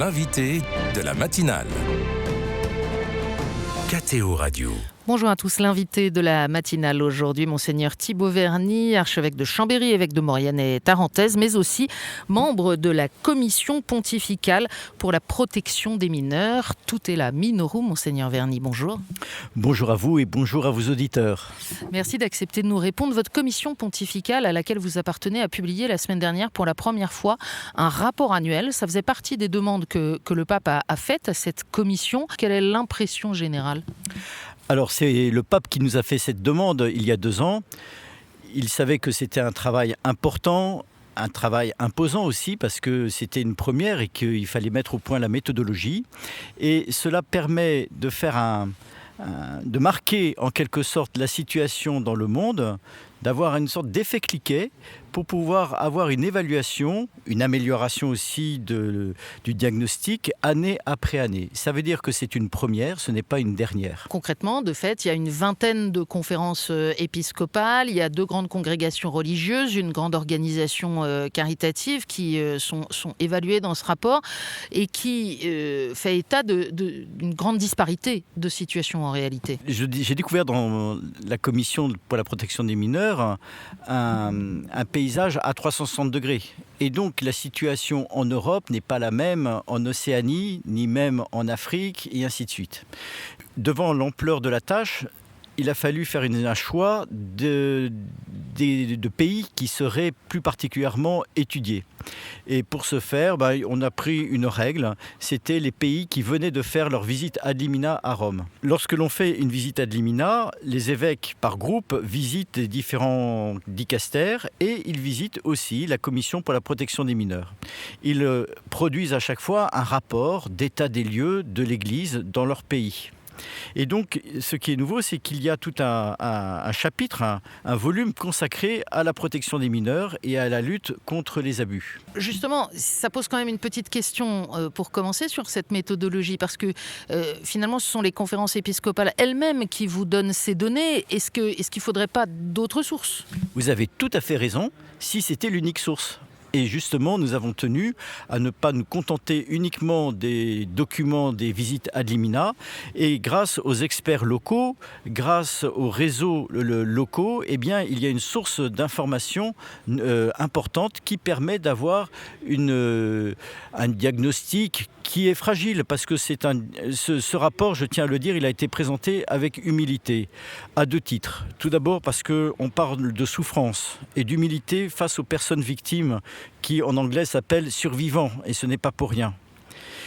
l'invité de la matinale. KTO Radio. Bonjour à tous, l'invité de la matinale aujourd'hui, Monseigneur Thibaut Verny, archevêque de Chambéry, évêque de Maurienne et Tarentaise, mais aussi membre de la commission pontificale pour la protection des mineurs. Tout est là, Minorum, Monseigneur Verny, bonjour. Bonjour à vous et bonjour à vos auditeurs. Merci d'accepter de nous répondre. Votre commission pontificale à laquelle vous appartenez a publié la semaine dernière pour la première fois un rapport annuel. Ça faisait partie des demandes que le pape a faites à cette commission. Quelle est l'impression générale ? Alors c'est le pape qui nous a fait cette demande il y a 2 ans. Il savait que c'était un travail important, un travail imposant aussi parce que c'était une première et qu'il fallait mettre au point la méthodologie. Et cela permet de faire de marquer en quelque sorte la situation dans le monde, d'avoir une sorte d'effet cliquet pour pouvoir avoir une évaluation, une amélioration aussi du diagnostic année après année. Ça veut dire que c'est une première, ce n'est pas une dernière. Concrètement, de fait, il y a une vingtaine de conférences épiscopales, il y a 2 grandes congrégations religieuses, une grande organisation caritative qui sont évaluées dans ce rapport et qui fait état d'une grande disparité de situation en réalité. J'ai découvert dans la commission pour la protection des mineurs un paysage à 360 degrés. Et donc la situation en Europe n'est pas la même en Océanie, ni même en Afrique, et ainsi de suite. Devant l'ampleur de la tâche, il a fallu faire un choix de pays qui seraient plus particulièrement étudiés. Et pour ce faire, on a pris une règle, c'était les pays qui venaient de faire leur visite ad limina à Rome. Lorsque l'on fait une visite ad limina, les évêques par groupe visitent les différents dicastères et ils visitent aussi la commission pour la protection des mineurs. Ils produisent à chaque fois un rapport d'état des lieux de l'Église dans leur pays. Et donc, ce qui est nouveau, c'est qu'il y a tout un chapitre, un volume consacré à la protection des mineurs et à la lutte contre les abus. Justement, ça pose quand même une petite question pour commencer sur cette méthodologie, parce que finalement, ce sont les conférences épiscopales elles-mêmes qui vous donnent ces données. Est-ce qu'il ne faudrait pas d'autres sources ? Vous avez tout à fait raison, si c'était l'unique source. Et justement, nous avons tenu à ne pas nous contenter uniquement des documents des visites ad limina. Et grâce aux experts locaux, grâce aux réseaux locaux, il y a une source d'information importante qui permet d'avoir un diagnostic qui est fragile, parce que ce rapport, je tiens à le dire, il a été présenté avec humilité, à 2 titres. Tout d'abord parce qu'on parle de souffrance et d'humilité face aux personnes victimes, qui en anglais s'appellent survivants, et ce n'est pas pour rien.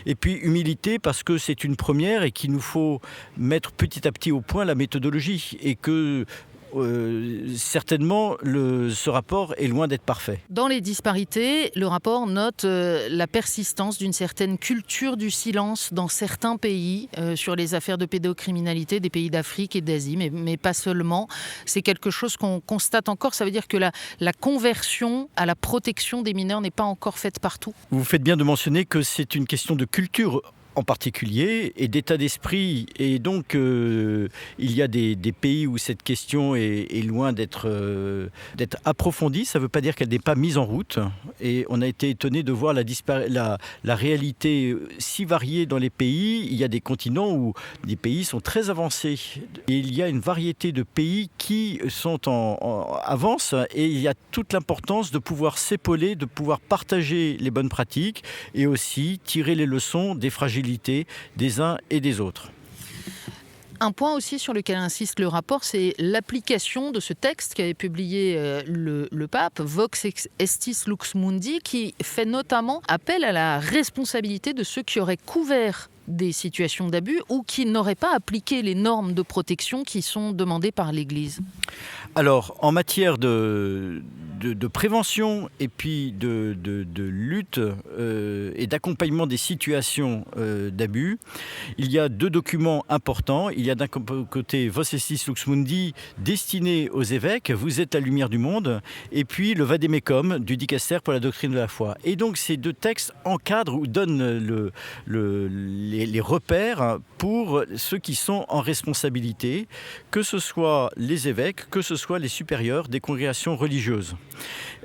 Et puis humilité parce que c'est une première et qu'il nous faut mettre petit à petit au point la méthodologie, et que certainement, ce rapport est loin d'être parfait. Dans les disparités, le rapport note la persistance d'une certaine culture du silence dans certains pays sur les affaires de pédocriminalité des pays d'Afrique et d'Asie, mais pas seulement. C'est quelque chose qu'on constate encore. Ça veut dire que la conversion à la protection des mineurs n'est pas encore faite partout. Vous faites bien de mentionner que c'est une question de culture en particulier, et d'état d'esprit. Et donc, il y a des pays où cette question est loin d'être approfondie. Ça ne veut pas dire qu'elle n'est pas mise en route. Et on a été étonné de voir la réalité si variée dans les pays. Il y a des continents où des pays sont très avancés. Et il y a une variété de pays qui sont en avance. Et il y a toute l'importance de pouvoir s'épauler, de pouvoir partager les bonnes pratiques et aussi tirer les leçons des fragilités des uns et des autres. Un point aussi sur lequel insiste le rapport, c'est l'application de ce texte qu'avait publié le pape, Vox Estis Lux Mundi, qui fait notamment appel à la responsabilité de ceux qui auraient couvert des situations d'abus ou qui n'auraient pas appliqué les normes de protection qui sont demandées par l'Église. Alors, en matière de prévention et puis de lutte et d'accompagnement des situations d'abus, il y a 2 documents importants. Il y a d'un côté Vos Estis Lux Mundi, destiné aux évêques, vous êtes la lumière du monde, et puis le Vademecum du dicaster pour la doctrine de la foi. Et donc ces 2 textes encadrent ou donnent les repères pour ceux qui sont en responsabilité, que ce soit les évêques, que ce soit les supérieurs des congrégations religieuses.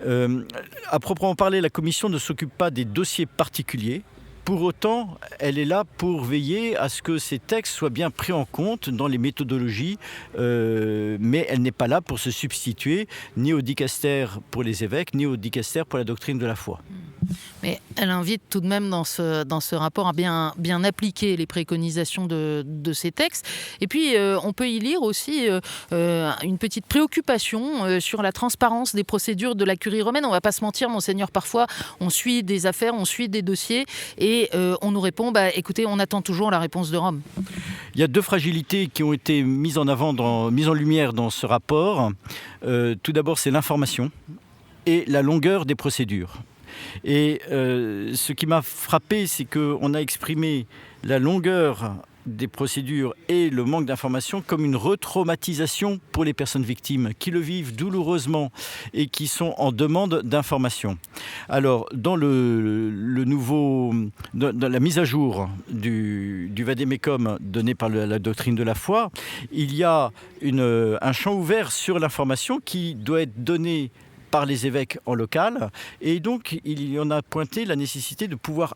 À proprement parler, la commission ne s'occupe pas des dossiers particuliers. Pour autant, elle est là pour veiller à ce que ces textes soient bien pris en compte dans les méthodologies, mais elle n'est pas là pour se substituer ni au dicaster pour les évêques, ni au dicaster pour la doctrine de la foi. Mais elle invite tout de même dans ce rapport à bien appliquer les préconisations de ces textes. Et puis, on peut y lire aussi une petite préoccupation sur la transparence des procédures de la curie romaine. On ne va pas se mentir, monseigneur, parfois on suit des affaires, on suit des dossiers et on nous répond, écoutez, on attend toujours la réponse de Rome. Il y a deux fragilités qui ont été mises en lumière dans ce rapport. Tout d'abord, c'est l'information et la longueur des procédures. Et ce qui m'a frappé, c'est qu'on a exprimé la longueur des procédures et le manque d'information comme une retraumatisation pour les personnes victimes qui le vivent douloureusement et qui sont en demande d'information. Alors, dans dans la mise à jour du Vademecum donné par la doctrine de la foi, il y a un champ ouvert sur l'information qui doit être donné par les évêques en local, et donc il y en a pointé la nécessité de pouvoir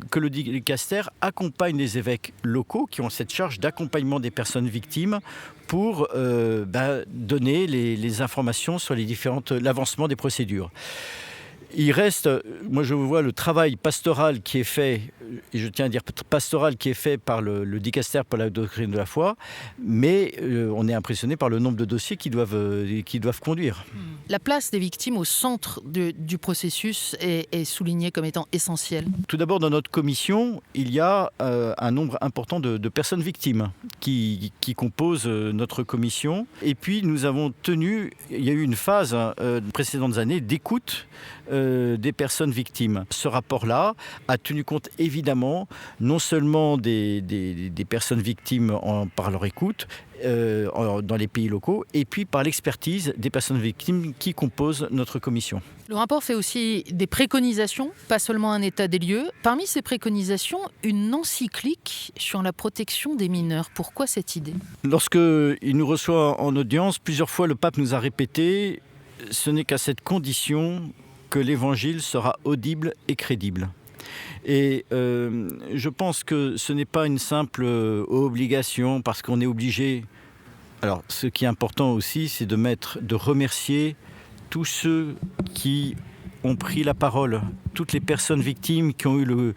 que le dicaster accompagne les évêques locaux qui ont cette charge d'accompagnement des personnes victimes pour donner les informations sur l'avancement des procédures. Il reste, moi je vois le travail pastoral qui est fait, et je tiens à dire pastoral qui est fait par le dicaster pour la doctrine de la foi, mais on est impressionné par le nombre de dossiers qui doivent conduire. La place des victimes au centre du processus est soulignée comme étant essentielle. Tout d'abord, dans notre commission, il y a un nombre important de personnes victimes qui composent notre commission. Et puis, il y a eu une phase précédentes années d'écoute des personnes victimes. Ce rapport-là a tenu compte évidemment non seulement des personnes victimes par leur écoute dans les pays locaux et puis par l'expertise des personnes victimes qui composent notre commission. Le rapport fait aussi des préconisations, pas seulement un état des lieux. Parmi ces préconisations, une encyclique sur la protection des mineurs. Pourquoi cette idée ? Lorsqu'il nous reçoit en audience, plusieurs fois le pape nous a répété « ce n'est qu'à cette condition que l'évangile sera audible et crédible ». Et je pense que ce n'est pas une simple obligation parce qu'on est obligé. Alors, ce qui est important aussi, c'est de remercier tous ceux qui ont pris la parole, toutes les personnes victimes qui ont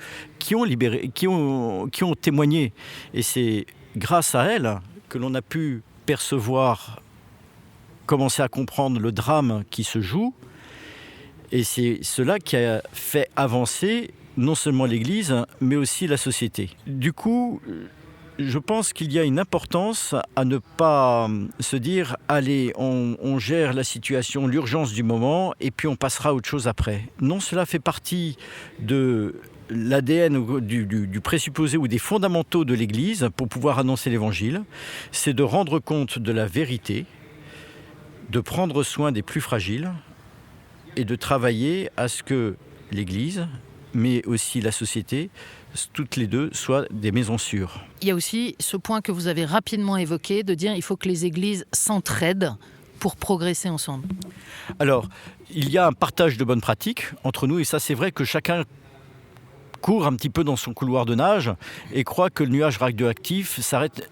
témoigné. Et c'est grâce à elles que l'on a pu commencer à comprendre le drame qui se joue. Et c'est cela qui a fait avancer non seulement l'Église, mais aussi la société. Du coup, je pense qu'il y a une importance à ne pas se dire « allez, on gère la situation, l'urgence du moment, et puis on passera à autre chose après ». Non, cela fait partie de l'ADN du présupposé ou des fondamentaux de l'Église pour pouvoir annoncer l'Évangile. C'est de rendre compte de la vérité, de prendre soin des plus fragiles, et de travailler à ce que l'Église, mais aussi la société, toutes les deux, soient des maisons sûres. Il y a aussi ce point que vous avez rapidement évoqué, de dire qu'il faut que les églises s'entraident pour progresser ensemble. Alors, il y a un partage de bonnes pratiques entre nous, et ça c'est vrai que chacun court un petit peu dans son couloir de nage et croit que le nuage radioactif s'arrête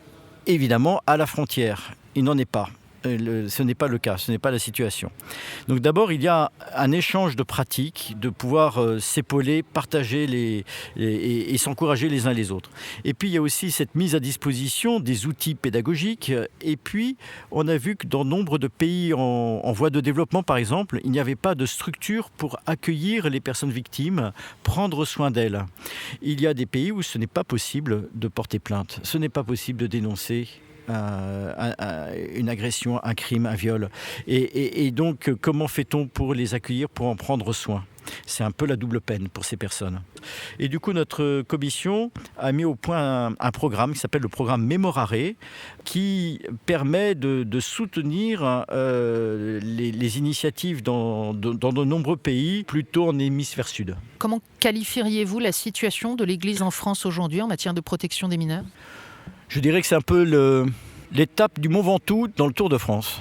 évidemment à la frontière. Il n'en est pas. Ce n'est pas le cas, ce n'est pas la situation. Donc d'abord, il y a un échange de pratiques, de pouvoir s'épauler, partager et s'encourager les uns les autres. Et puis il y a aussi cette mise à disposition des outils pédagogiques. Et puis on a vu que dans nombre de pays en voie de développement, par exemple, il n'y avait pas de structure pour accueillir les personnes victimes, prendre soin d'elles. Il y a des pays où ce n'est pas possible de porter plainte, ce n'est pas possible de dénoncer une agression, un crime, un viol. Et donc, comment fait-on pour les accueillir, pour en prendre soin ? C'est un peu la double peine pour ces personnes. Et du coup, notre commission a mis au point un programme qui s'appelle le programme Memorare, qui permet de soutenir les initiatives dans de nombreux pays, plutôt en hémisphère sud. Comment qualifieriez-vous la situation de l'Église en France aujourd'hui en matière de protection des mineurs ? Je dirais que c'est un peu l'étape du Mont Ventoux dans le Tour de France.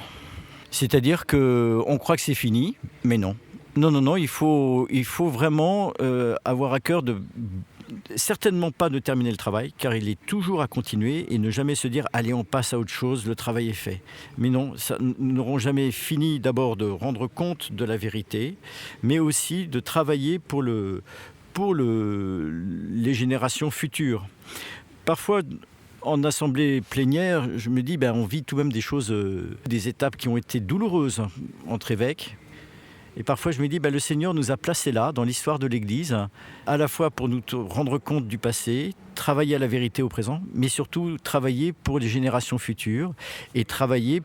C'est-à-dire qu'on croit que c'est fini, mais non. Non, il faut vraiment avoir à cœur certainement pas de terminer le travail, car il est toujours à continuer et ne jamais se dire « allez, on passe à autre chose, le travail est fait ». Mais non, nous n'aurons jamais fini d'abord de rendre compte de la vérité, mais aussi de travailler pour les générations futures. Parfois, en assemblée plénière, je me dis on vit tout de même des choses, des étapes qui ont été douloureuses entre évêques. Et parfois, je me dis, le Seigneur nous a placés là, dans l'histoire de l'Église, à la fois pour nous rendre compte du passé, travailler à la vérité au présent, mais surtout travailler pour les générations futures et travailler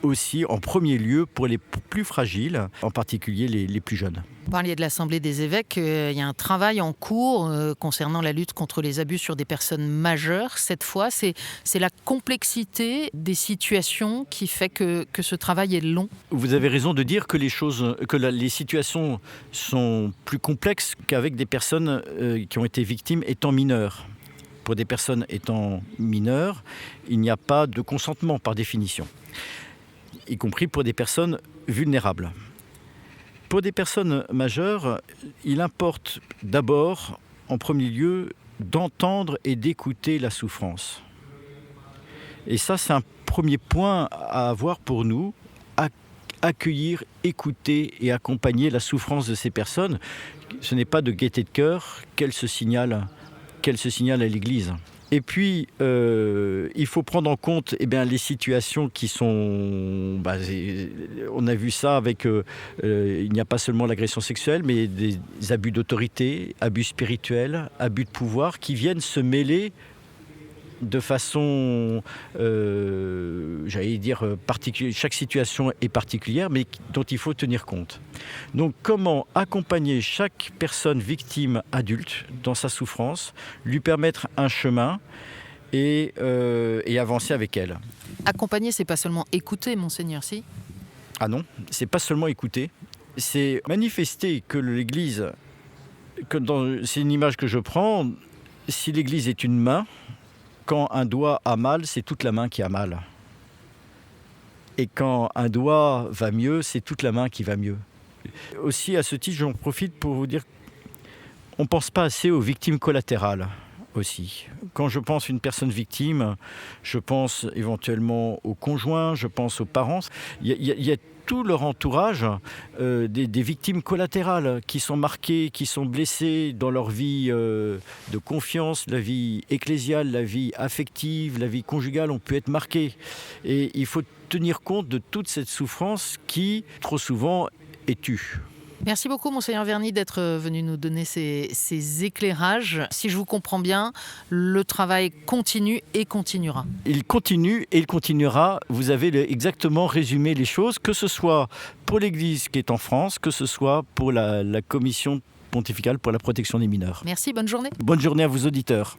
aussi en premier lieu pour les plus fragiles, en particulier les plus jeunes. Vous parliez de l'Assemblée des évêques, il y a un travail en cours concernant la lutte contre les abus sur des personnes majeures. Cette fois, c'est la complexité des situations qui fait que ce travail est long. Vous avez raison de dire que les situations sont plus complexes qu'avec des personnes qui ont été victimes étant mineures. Pour des personnes étant mineures, il n'y a pas de consentement par définition, y compris pour des personnes vulnérables. Pour des personnes majeures, il importe d'abord, en premier lieu, d'entendre et d'écouter la souffrance. Et ça, c'est un premier point à avoir pour nous, accueillir, écouter et accompagner la souffrance de ces personnes. Ce n'est pas de gaieté de cœur qu'elle se signale à l'Église. Et puis, il faut prendre en compte les situations qui sont... on a vu ça avec... il n'y a pas seulement l'agression sexuelle, mais des abus d'autorité, abus spirituels, abus de pouvoir qui viennent se mêler de façon, particulière. Chaque situation est particulière, mais dont il faut tenir compte. Donc, comment accompagner chaque personne victime adulte dans sa souffrance, lui permettre un chemin et avancer avec elle. Accompagner, c'est pas seulement écouter, Monseigneur, si ? Ah non, c'est pas seulement écouter, c'est manifester que l'Église, c'est une image que je prends, si l'Église est une main, quand un doigt a mal, c'est toute la main qui a mal. Et quand un doigt va mieux, c'est toute la main qui va mieux. Aussi, à ce titre, j'en profite pour vous dire qu'on ne pense pas assez aux victimes collatérales aussi. Quand je pense à une personne victime, je pense éventuellement aux conjoints, je pense aux parents. Il y a tout leur entourage des victimes collatérales qui sont marquées, qui sont blessées dans leur vie de confiance, la vie ecclésiale, la vie affective, la vie conjugale ont pu être marquées. Et il faut tenir compte de toute cette souffrance qui, trop souvent, est tue. Merci beaucoup, Monseigneur Verny, d'être venu nous donner ces éclairages. Si je vous comprends bien, le travail continue et continuera. Il continue et il continuera. Vous avez exactement résumé les choses, que ce soit pour l'Église qui est en France, que ce soit pour la Commission pontificale pour la protection des mineurs. Merci, bonne journée. Bonne journée à vos auditeurs.